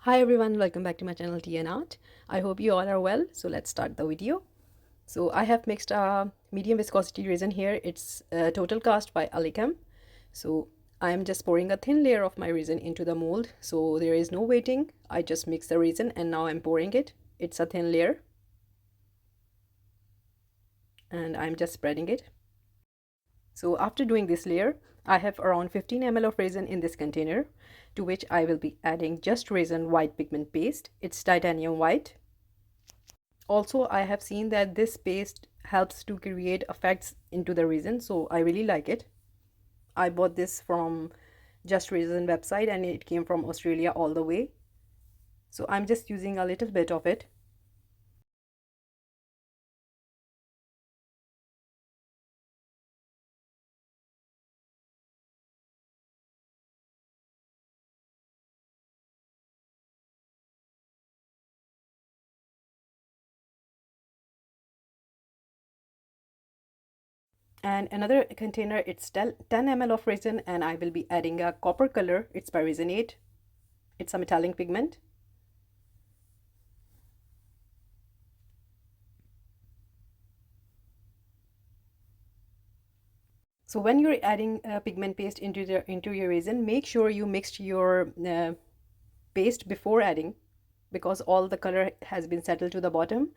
Hi everyone, welcome back to my channel Tea&Art. I hope you all are well. So let's start the video. So I have mixed a medium viscosity resin here. It's Total Cast by Alicam. So I'm just pouring a thin layer of my resin into the mold. So there is no waiting. I just mix the resin and now I'm pouring it. It's a thin layer. And I'm just spreading it. So after doing this layer, I have around 15 ml of resin in this container, to which I will be adding just resin white pigment paste. It's titanium white. Also, I have seen that this paste helps to create effects into the resin, so I really like it. I bought this from Just Resin website and it came from Australia all the way. So I'm just using a little bit of it. And another container, it's 10 ml of resin, and I will be adding a copper color. It's by Resinate. It's a metallic pigment. So when you're adding pigment paste into your resin, make sure you mixed your paste before adding, because all the color has been settled to the bottom.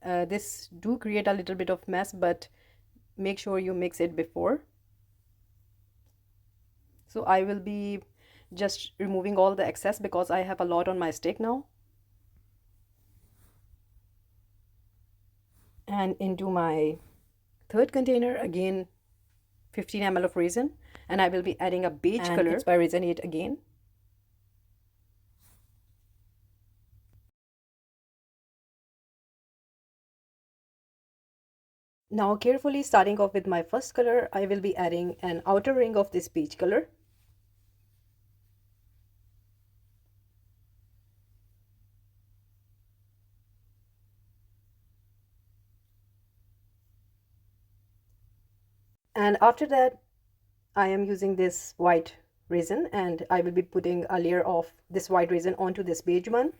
This do create a little bit of mess, but make sure you mix it before. So I will be just removing all the excess because I have a lot on my stick now. And into my third container, again 15 ml of resin, and I will be adding a beige color. It's by Resinate again. Now carefully starting off with my first color, I will be adding an outer ring of this peach color. And after that, I am using this white resin and I will be putting a layer of this white resin onto this beige one.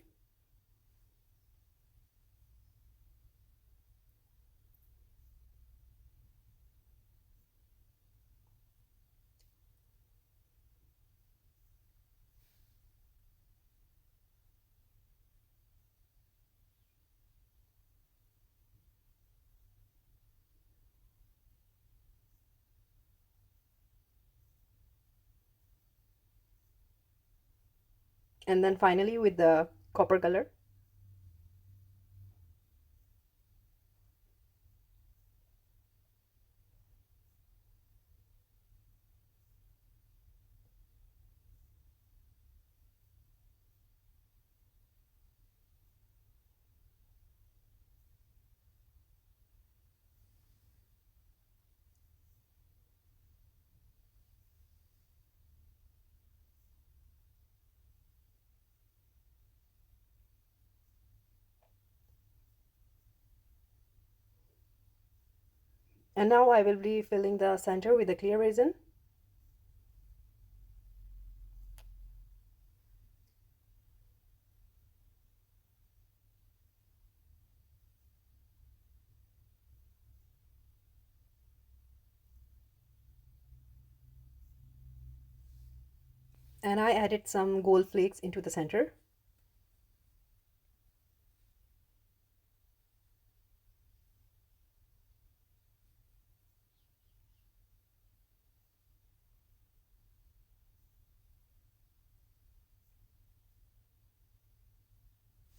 And then finally with the copper color. And now I will be filling the center with the clear resin. And I added some gold flakes into the center.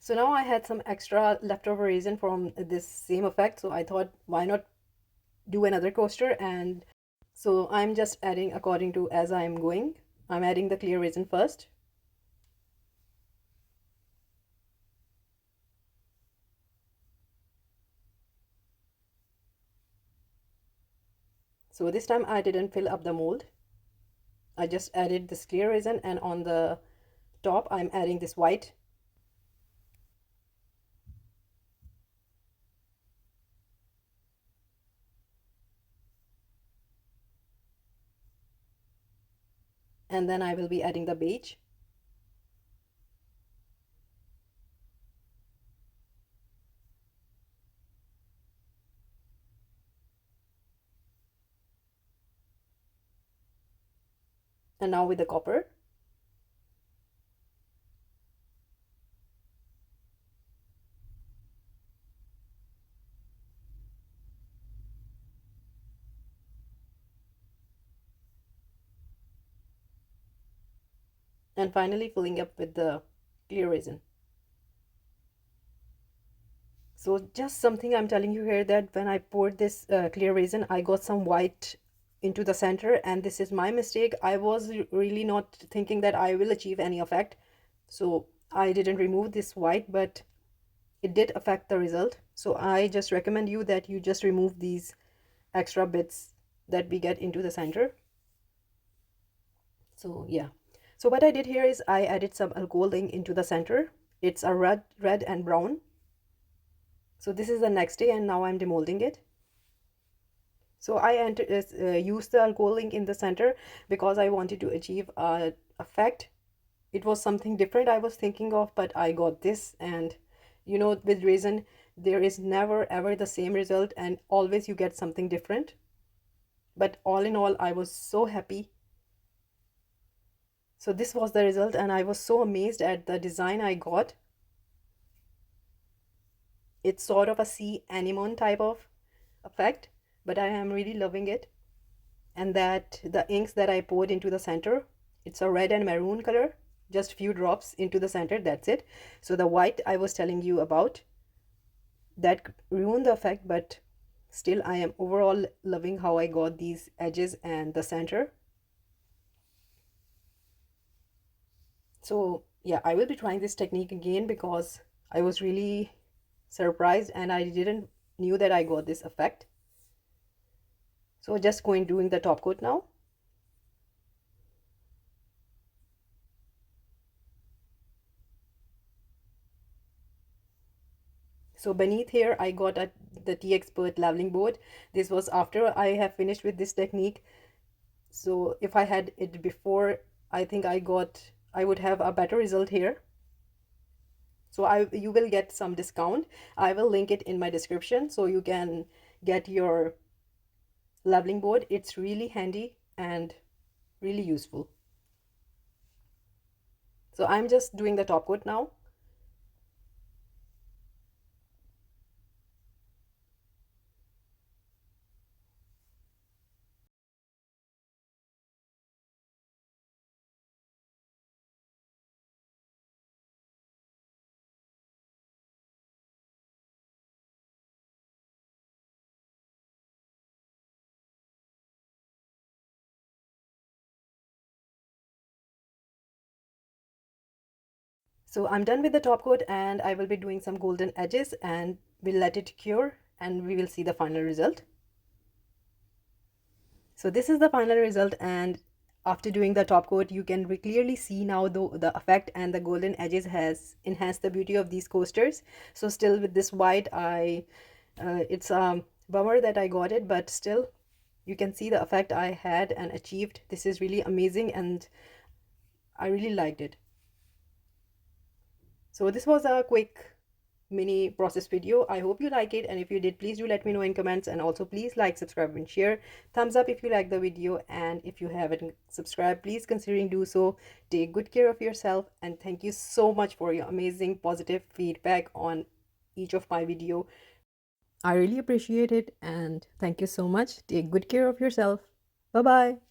So now I had some extra leftover resin from this same effect, so I thought why not do another coaster. And so I'm just adding according to as I'm going. I'm adding the clear resin first. So this time I didn't fill up the mold. I just added this clear resin, and on the top I'm adding this white. And then I will be adding the beige. And now with the copper. And finally filling up with the clear resin. So just something I'm telling you here, that when I poured this clear resin, I got some white into the center, and this is my mistake. I was really not thinking that I will achieve any effect, so I didn't remove this white, but it did affect the result. So I just recommend you that you just remove these extra bits that we get into the center. So yeah, so what I did here is I added some alcoholing into the center. It's a red and brown. So this is the next day, and now I'm demolding it. So I used the alcoholing in the center because I wanted to achieve a effect. It was something different I was thinking of, but I got this. And you know, with resin, there is never ever the same result, and always you get something different. But all in all, I was so happy. So this was the result, and I was so amazed at the design I got. It's sort of a sea anemone type of effect, but I am really loving it. And that the inks that I poured into the center, it's a red and maroon color, just few drops into the center, that's it. So the white I was telling you about, that ruined the effect, but still I am overall loving how I got these edges and the center. So yeah, I will be trying this technique again because I was really surprised and I didn't knew that I got this effect. So just going doing the top coat now. So beneath here, I got the Teexpert leveling board. This was after I have finished with this technique. So if I had it before, I think I would have a better result here. So you will get some discount. I will link it in my description so you can get your leveling board. It's really handy and really useful. So I'm just doing the top coat now. So I'm done with the top coat, and I will be doing some golden edges, and we'll let it cure and we will see the final result. So this is the final result, and after doing the top coat, you can clearly see now the effect, and the golden edges has enhanced the beauty of these coasters. So still with this white, it's a bummer that I got it, but still you can see the effect I had and achieved. This is really amazing, and I really liked it. So this was a quick mini process video. I hope you like it, and if you did, please do let me know in comments, and also please like, subscribe and share. Thumbs up if you like the video, and if you haven't subscribed, please considering do so. Take good care of yourself, and thank you so much for your amazing positive feedback on each of my video. I really appreciate it, and thank you so much. Take good care of yourself. Bye bye.